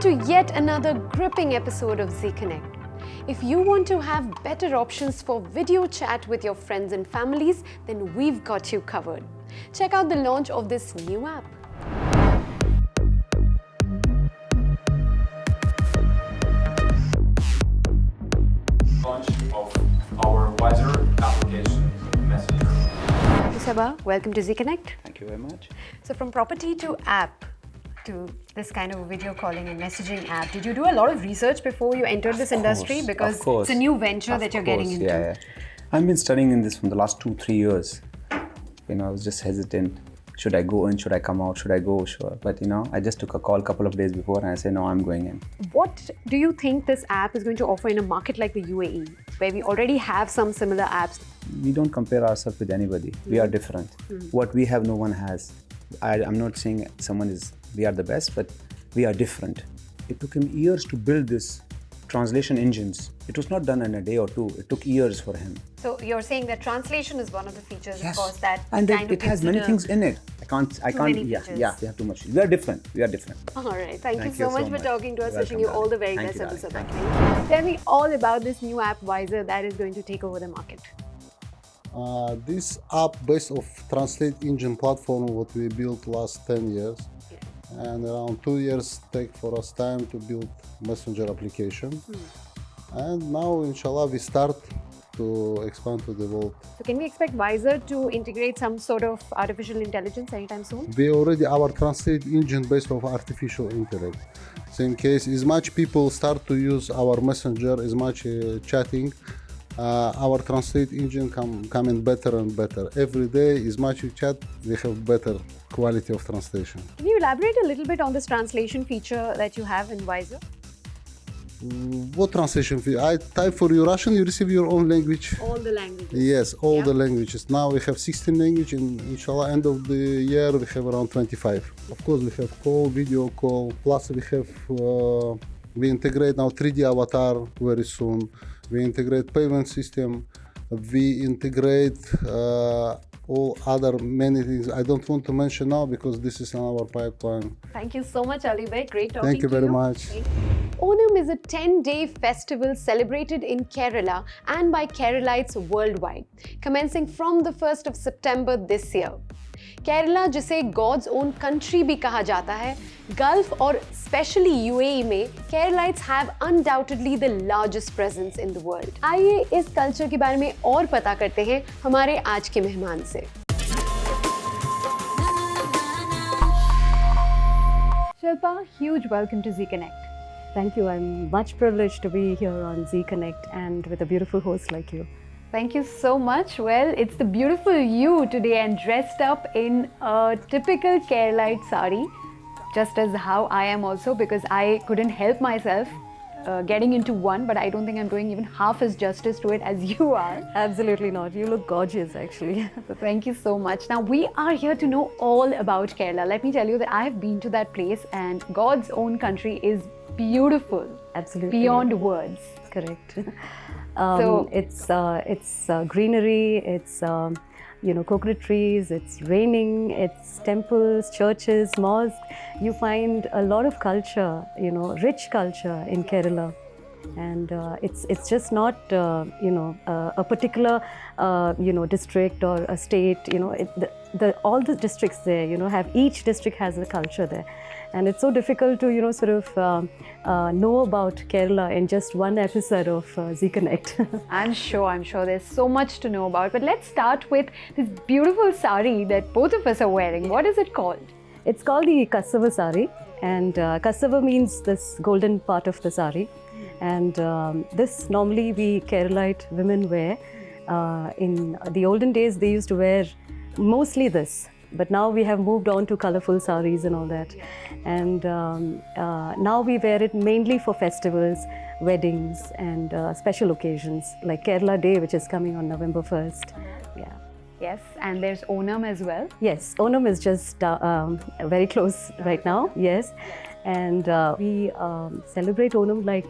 to yet another gripping episode of Zee Connect. If you want to have better options for video chat with your friends and families, then we've got you covered. Check out the launch of this new app. Launch of our YZER application messenger. Sabha, welcome to Zee Connect. Thank you very much. So from property to app to this kind of video calling and messaging app, did you do a lot of research before you entered this industry? Because it's a new venture that you're getting into. Yeah. I've been studying in this from the last 2-3 years. I was just hesitant. Should I go in? Should I come out? Should I go? Sure. But I just took a call a couple of days before and I said, no, I'm going in. What do you think this app is going to offer in a market like the UAE, where we already have some similar apps? We don't compare ourselves with anybody. We are different. What we have, no one has. I'm not saying we are the best, but we are different. It took him years to build this translation engines. It was not done in a day or two. It took years for him. So you're saying that translation is one of the features, yes. Of course, that and kind it has many things in it. I can't. Many yeah, features. we have too much. We are different. All right. Thank you so much for talking to us. Wishing you all the very best of the Thank you. Tell me all about this new app, YZER, that is going to take over the market. This app based of translate engine platform what we built last 10 years. And around 2 years take for us time to build messenger application. And now inshallah we start to expand to the world. So can we expect YZER to integrate some sort of artificial intelligence anytime soon? We already our translate engine based of artificial intellect. Same case, as much people start to use our messenger, as much chatting, our translate engine coming better and better. Every day, as much we chat, we have better quality of translation. Can you elaborate a little bit on this translation feature that you have in YZER? What translation fee? I type for you Russian, you receive your own language. All the languages. Yes, all the languages. Now we have 16 languages, and inshallah, end of the year we have around 25. Of course, we have call, video call. Plus, we integrate now 3D avatar very soon. We integrate payment system. We integrate all other many things. I don't want to mention now because this is in our pipeline. Thank you so much, Ali Bhai. Great talking to you. Thank you very much. Onam is a 10-day festival celebrated in Kerala and by Keralites worldwide, commencing from the 1st of September this year. Kerala, जिसे God's own country भी कहा जाता है, Gulf और especially UAE में Keralites have undoubtedly the largest presence in the world. आइए इस culture के बारे में और पता करते हैं हमारे आज के मेहमान से. Shilpa, huge welcome to Zee Connect. Thank you. I'm much privileged to be here on Zee Connect and with a beautiful host like you. Thank you so much. Well, it's the beautiful you today and dressed up in a typical Keralite sari, just as how I am also, because I couldn't help myself getting into one, but I don't think I'm doing even half as justice to it as you are. Absolutely not. You look gorgeous, actually. So thank you so much. Now, we are here to know all about Kerala. Let me tell you that I have been to that place and God's own country is beautiful. Absolutely. Beyond words. Correct. So it's greenery, it's coconut trees, it's raining, it's temples, churches, mosques. You find a lot of culture, rich culture in Kerala. And it's just not a particular district or a state. All the districts there each district has a culture there, and it's so difficult to know about Kerala in just one episode of Zee Connect. I'm sure there's so much to know about, but let's start with this beautiful sari that both of us are wearing. What is it called? It's called the Kasava sari, and Kasava means this golden part of the sari. And this normally we Keralite women wear. In the olden days, they used to wear mostly this. But now we have moved on to colorful saris and all that. And now we wear it mainly for festivals, weddings and special occasions like Kerala Day, which is coming on November 1st. Yeah. Yes, and there's Onam as well. Yes, Onam is just very close right now. Yes. And we celebrate Onam like,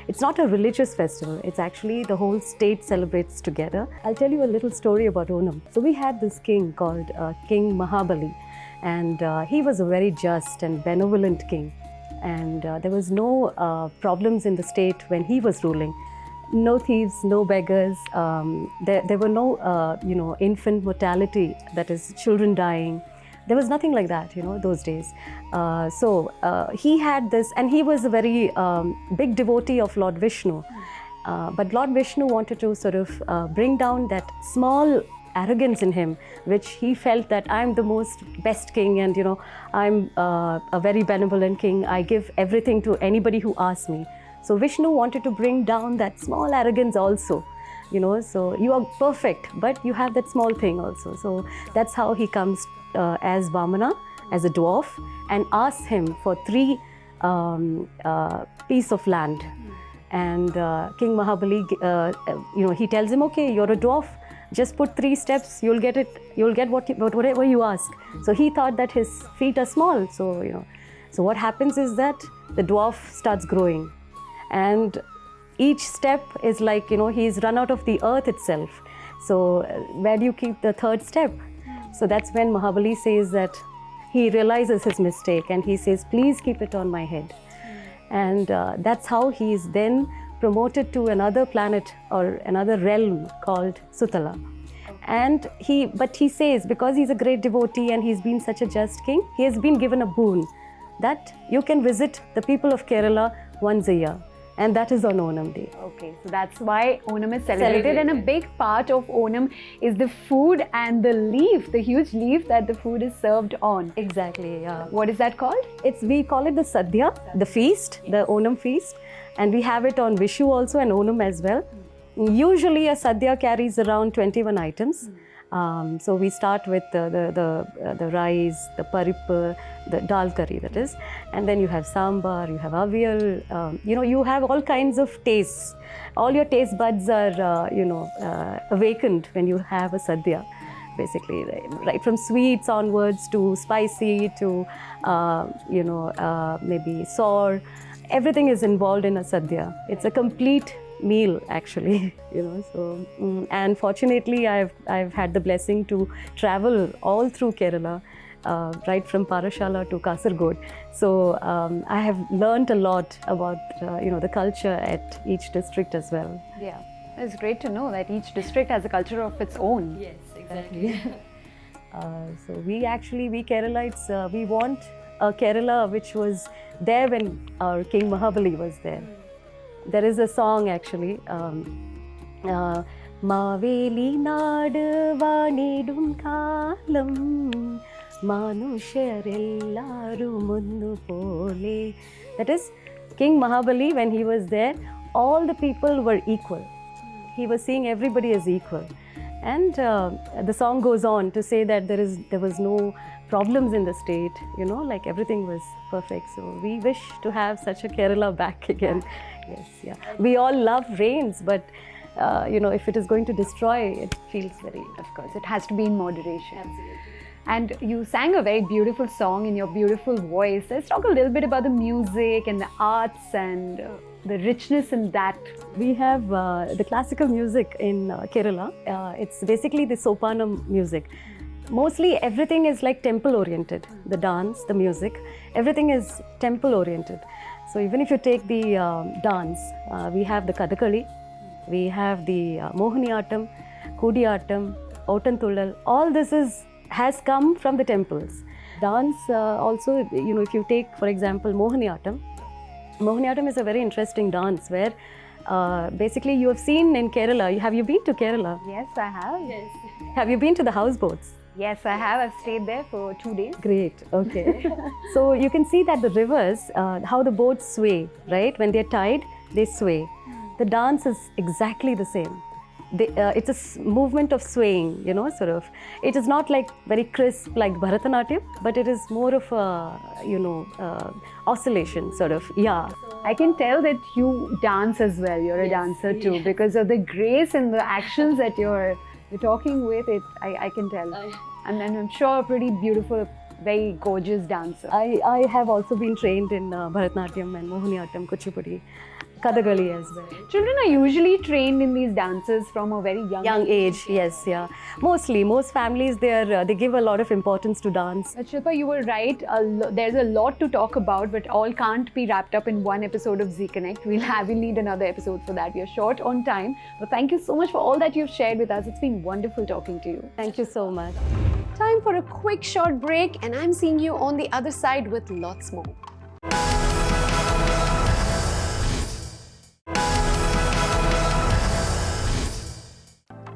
it's not a religious festival. It's actually the whole state celebrates together. I'll tell you a little story about Onam. So we had this king called King Mahabali, and he was a very just and benevolent king. and there was no problems in the state when he was ruling. No thieves, no beggars. There were no, infant mortality, that is, children dying. There was nothing like that, those days. So he had this, and he was a very big devotee of Lord Vishnu. But Lord Vishnu wanted to sort of bring down that small arrogance in him, which he felt that I'm the most best king, and I'm a very benevolent king. I give everything to anybody who asks me. So Vishnu wanted to bring down that small arrogance also, so you are perfect, but you have that small thing also. So that's how he comes as Vamana, as a dwarf, and asks him for 3 pieces of land. And King Mahabali, he tells him, okay, you're a dwarf, just put 3 steps, you'll get it, you'll get whatever you ask. So he thought that his feet are small, so so what happens is that the dwarf starts growing, and each step is like, he's run out of the earth itself. So where do you keep the 3rd step? So that's when Mahabali says that he realizes his mistake, and he says, please keep it on my head. And that's how he is then promoted to another planet or another realm called Sutala. And but he says, because he's a great devotee and he's been such a just king, he has been given a boon that you can visit the people of Kerala once a year. And that is on Onam Day. Okay, so that's why Onam is celebrated. And a big part of Onam is the food and the leaf, the huge leaf that the food is served on. Exactly, yeah. What is that called? We call it the Sadya, the feast, the Onam feast. And we have it on Vishu also and Onam as well. Usually a Sadya carries around 21 items. So we start with the rice, the parip, the dal curry, that is, and then you have sambar, you have aviyal, you have all kinds of tastes. All your taste buds are, awakened when you have a sadhya, basically, right from sweets onwards to spicy to, maybe sour. Everything is involved in a sadhya. It's a complete meal, actually, so and fortunately I've had the blessing to travel all through Kerala, right from Parashala to Kasargod. So I have learnt a lot about the culture at each district as well. Yeah, it's great to know that each district has a culture of its own. Yes, exactly. So we Keralites, we want a Kerala which was there when our King Mahabali was there. There is a song actually, Maveli Nadu Vanidum Kalam Manusharellaru Munnu Pole. That is, King Mahabali, when he was there, all the people were equal. He was seeing everybody as equal. And the song goes on to say that there was no problems in the state, like everything was perfect. So we wish to have such a Kerala back again. Yes, yeah. We all love rains, but if it is going to destroy, it feels very. Of course, it has to be in moderation. Absolutely. And you sang a very beautiful song in your beautiful voice. Let's talk a little bit about the music and the arts and the richness in that. We have the classical music in Kerala. It's basically the sopanam music. Mostly everything is like temple oriented. The dance, the music, everything is temple oriented. So even if you take the dance, we have the Kathakali, we have the Mohiniyattam, Kudiyattam, Ottantullal. All this has come from the temples. Dance also, if you take, for example, Mohiniyattam. Mohiniyattam is a very interesting dance where basically you have seen in Kerala. Have you been to Kerala? Yes, I have. Yes. Have you been to the houseboats? Yes, I have. I've stayed there for 2 days. Great. Okay. So you can see that the rivers, how the boats sway, right? When they're tied, they sway. The dance is exactly the same. It's a movement of swaying, sort of. It is not like very crisp like Bharatanatyam, but it is more of a, oscillation, sort of. Yeah. I can tell that you dance as well. You're a dancer too, because of the grace and the actions that you're talking with it. I can tell. And I'm sure a pretty beautiful, very gorgeous dancer. I have also been trained in Bharatanatyam and Mohiniyattam, Kuchipudi. Kathakali as well. Children are usually trained in these dances from a very Young age, yes, yeah. Mostly, most families they give a lot of importance to dance. But Shilpa, you were right. There's a lot to talk about, but all can't be wrapped up in one episode of Zee Connect. We'll need another episode for that. We are short on time. But thank you so much for all that you've shared with us. It's been wonderful talking to you. Thank you so much. Time for a quick short break, and I'm seeing you on the other side with lots more.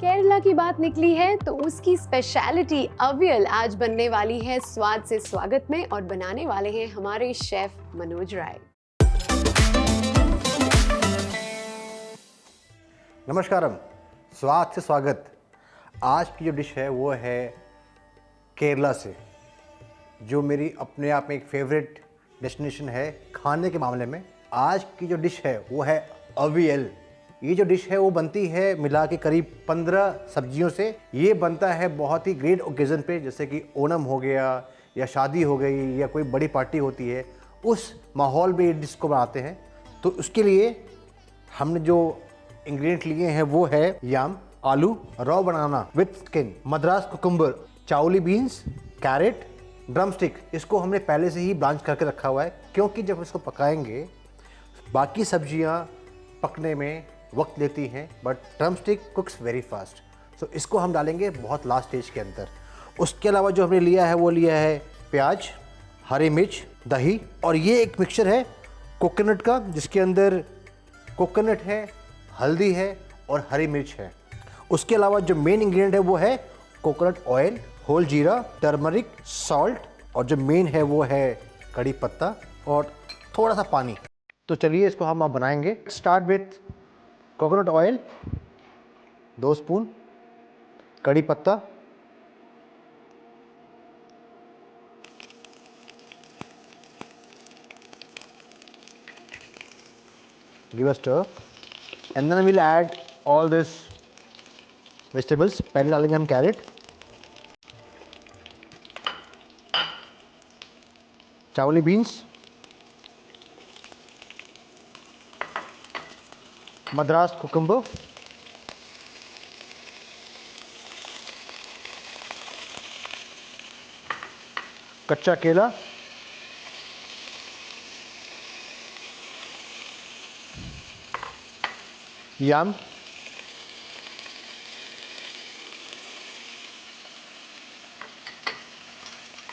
Kerala की बात निकली है तो उसकी speciality aviyal आज बनने वाली है स्वाद से स्वागत में, और बनाने वाले हैं हमारे शेफ मनोज राय। नमस्कारम, स्वाद से स्वागत। आज की जो डिश है वो है केरला से, जो मेरी अपने आप में एक फेवरेट डेस्टिनेशन है खाने के मामले में। आज की जो डिश है वो है अवियल। ये जो डिश है वो बनती है मिला के करीब 15 सब्जियों से। ये बनता है बहुत ही ग्रेट ओकेज़न पे, जैसे कि ओनम हो गया या शादी हो गई या कोई बड़ी पार्टी होती है, उस माहौल में ये डिश को बनाते हैं। तो उसके लिए हमने जो इंग्रेडिएंट लिए हैं वो है याम, आलू, raw banana with skin, Madras cucumber, चावली बीन्स, कैरेट, ड्रम स्टिक। इसको हमने पहले से ही ब्लांच करके रखा हुआ है, क्योंकि जब इसको पकाएंगे बाकी सब्जियां पकने में वक्त लेती हैं, but drumstick cooks very fast. So इसको हम डालेंगे बहुत लास्ट स्टेज के अंदर। उसके अलावा जो हमने लिया है वो लिया है प्याज, हरी मिर्च, दही, और ये एक मिक्सचर है कोकोनट का, जिसके अंदर कोकोनट है, हल्दी है और हरी मिर्च है। उसके अलावा जो मेन इंग्रेडिएंट है वो है कोकोनट ऑयल, होल जीरा, टर्मरिक, सॉल्ट, और जो मेन है वो है कड़ी पत्ता और थोड़ा सा पानी। तो चलिए इसको हम अब बनाएंगे। Start with coconut oil 2 spoon, कड़ी पत्ता, give a stir, and then we'll add all this vegetables. पहले डालेंगे हम कैरेट, चावली बीन्स, मद्रास कुकुम्बर, कच्चा केला, याम,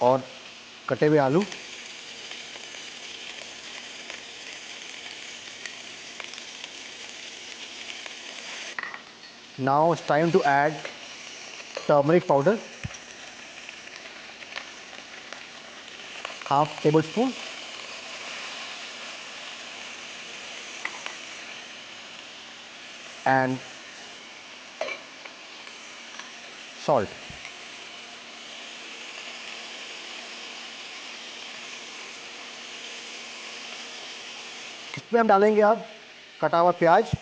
और कटे हुए आलू। Now it's time to add turmeric powder, half tablespoon, and salt. इसमें हम डालेंगे अब कटा हुआ प्याज।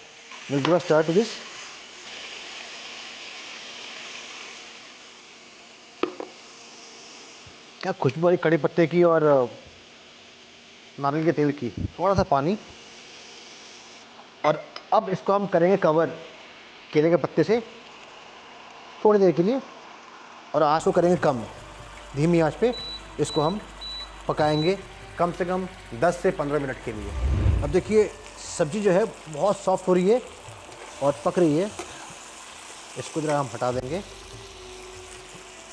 We'll give a stir to this. क्या खुशबू वाली कड़ी पत्ते की और नारियल के तेल की। थोड़ा सा पानी, और अब इसको हम करेंगे कवर केले के पत्ते से थोड़ी देर के लिए, और आँच को करेंगे कम, धीमी आंच पे इसको हम पकाएंगे कम से कम 10 से 15 मिनट के लिए। अब देखिए सब्ज़ी जो है बहुत सॉफ्ट हो रही है और पक रही है। इसको जरा हम हटा देंगे,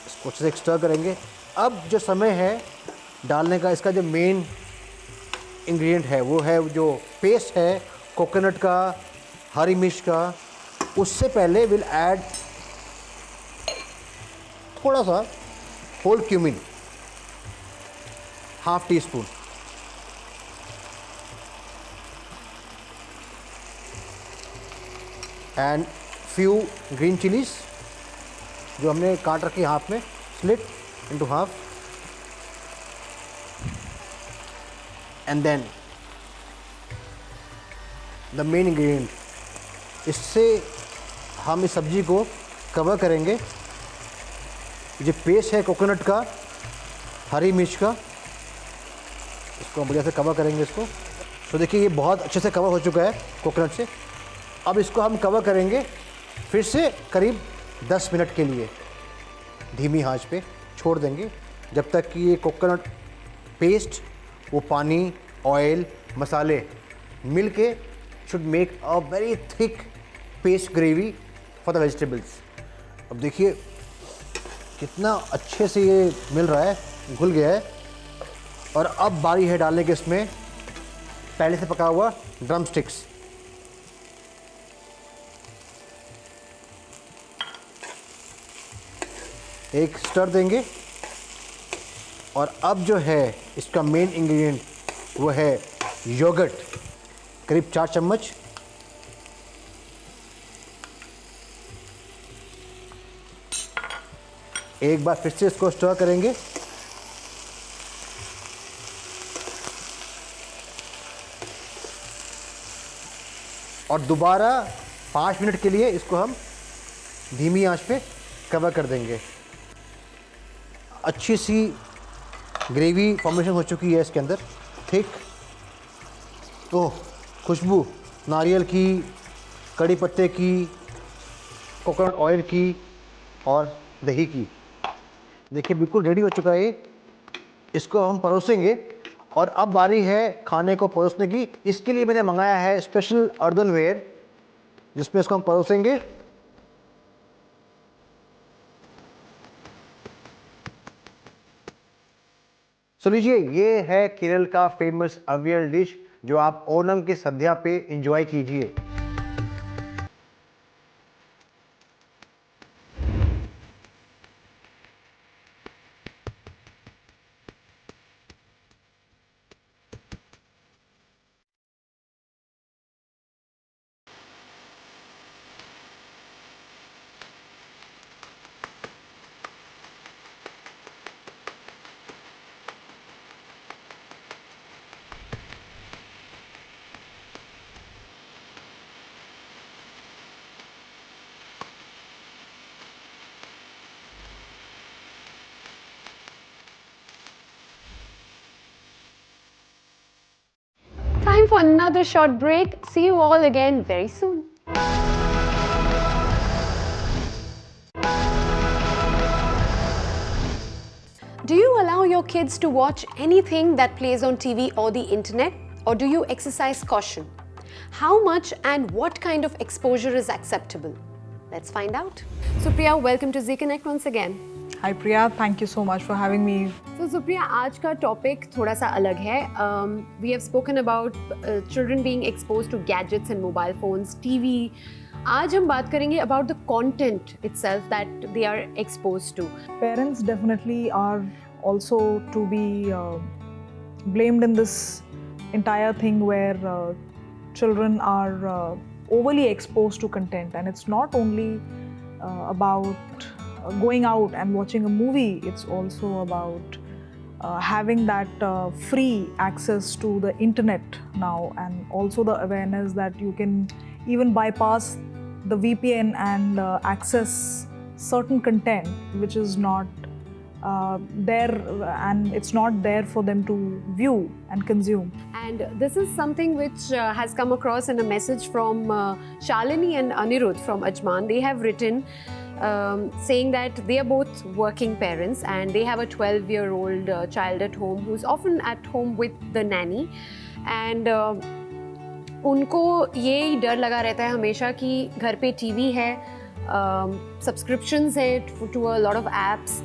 इसको अच्छे से स्टर करेंगे। अब जो समय है डालने का, इसका जो मेन इंग्रेडिएंट है वो है जो पेस्ट है कोकोनट का, हरी मिर्च का। उससे पहले विल ऐड थोड़ा सा whole cumin, half teaspoon, and few green chillies जो हमने काट रखी हाफ में, slit into half, and then the main ingredient, इससे हम इस सब्जी को कवर करेंगे। जो पेस्ट है कोकोनट का, हरी मिर्च का, इसको बढ़िया से कवर करेंगे इसको। तो देखिए ये बहुत अच्छे से कवर हो चुका है कोकोनट से। अब इसको हम कवर करेंगे फिर से करीब 10 मिनट के लिए धीमी आंच पे छोड़ देंगे, जब तक कि ये कोकोनट पेस्ट, वो पानी, ऑयल, मसाले मिल के should make a very thick paste gravy for the vegetables. अब देखिए कितना अच्छे से ये मिल रहा है, घुल गया है। और अब बारी है डालने के इसमें पहले से पका हुआ ड्रम स्टिक्स। एक स्टर देंगे और अब जो है इसका मेन इंग्रेडिएंट वो है योगर्ट, करीब 4 चम्मच। एक बार फिर से इसको स्टर करेंगे और दोबारा 5 मिनट के लिए इसको हम धीमी आंच पे कवर कर देंगे। अच्छी सी ग्रेवी फॉर्मेशन हो चुकी है इसके अंदर, थिक। तो खुशबू नारियल की, कड़ी पत्ते की, कोकोनट ऑयल की और दही की, देखिए बिल्कुल रेडी हो चुका है ये। इसको हम परोसेंगे और अब बारी है खाने को परोसने की। इसके लिए मैंने मंगाया है स्पेशल अर्दनवेयर जिसमें इसको हम परोसेंगे। सो लीजिए, ये है केरल का फेमस अवियल डिश जो आप ओनम के सद्या पे एंजॉय कीजिए। Time for another short break. See you all again very soon. Do you allow your kids to watch anything that plays on TV or the internet, or do you exercise caution? How much and what kind of exposure is acceptable? Let's find out. Supriya, welcome to Zee Connect once again. Hi Priya, thank you so much for having me. So Supriya, आज का topic थोड़ा सा अलग है. We have spoken about children being exposed to gadgets and mobile phones, TV. आज हम बात करेंगे about the content itself that they are exposed to. Parents definitely are also to be blamed in this entire thing where children are overly exposed to content, and it's not only about going out and watching a movie, it's also about having that free access to the internet now, and also the awareness that you can even bypass the VPN and access certain content which is not there, and it's not there for them to view and consume. And this is something which has come across in a message from Shalini and Anirudh from Ajman. They have written saying that they are both working parents and they have a 12-year-old child at home who's often at home with the nanny, and उनको ये डर लगा रहता है हमेशा कि घर पे टीवी है, सब्सक्रिप्शंस हैं to a lot of apps,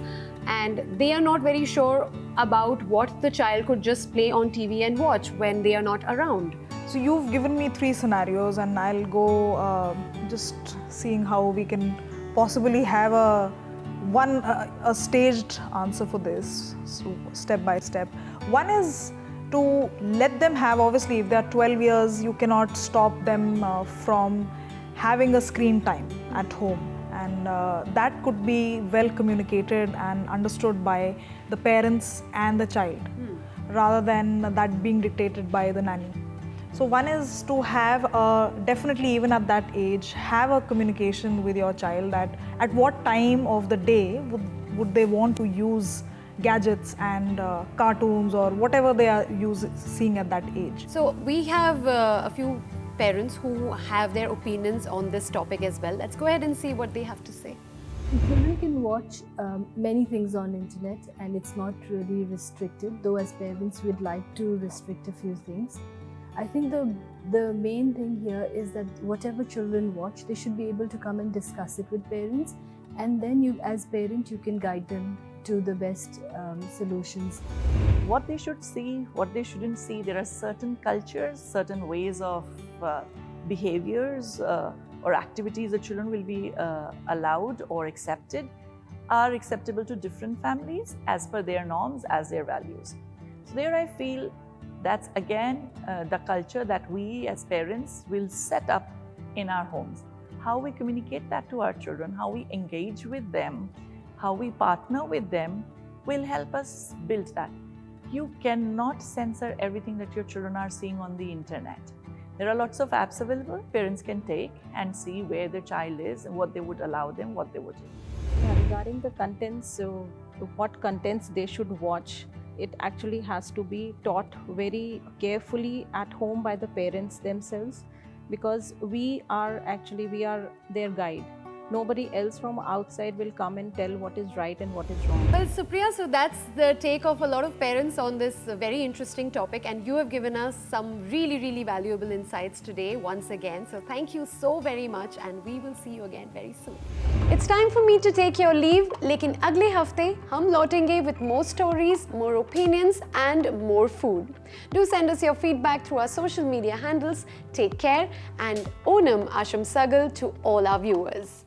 and they are not very sure about what the child could just play on TV and watch when they are not around. So you've given me 3 scenarios, and I'll go just seeing how we can possibly have a staged answer for this, so step by step. One is to let them have, obviously if they are 12 years, you cannot stop them from having a screen time at home, and that could be well communicated and understood by the parents and the child, rather than that being dictated by the nanny. So one is to have definitely even at that age, have a communication with your child that at what time of the day would they want to use gadgets and cartoons or whatever they are seeing at that age. So we have a few parents who have their opinions on this topic as well. Let's go ahead and see what they have to say. Children can watch many things on internet and it's not really restricted, though as parents we'd like to restrict a few things. I think the main thing here is that whatever children watch, they should be able to come and discuss it with parents, and then you as parent you can guide them to the best solutions. What they should see, what they shouldn't see. There are certain cultures, certain ways of behaviors or activities that children will be allowed or accepted are acceptable to different families as per their norms, as their values. So there I feel that's again the culture that we as parents will set up in our homes. How we communicate that to our children, how we engage with them, how we partner with them will help us build that. You cannot censor everything that your children are seeing on the internet. There are lots of apps available. Parents can take and see where their child is and what they would allow them, what they wouldn't. Yeah, regarding the contents, so what contents they should watch, it actually has to be taught very carefully at home by the parents themselves, because we are their guide. Nobody else from outside will come and tell what is right and what is wrong. Well, Supriya, so that's the take of a lot of parents on this very interesting topic, and you have given us some really valuable insights today once again. So thank you so very much, and we will see you again very soon. It's time for me to take your leave, लेकिन अगले हफ्ते हम लौटेंगे with more stories, more opinions and more food. Do send us your feedback through our social media handles. Take care and Onam Asham Sagal to all our viewers.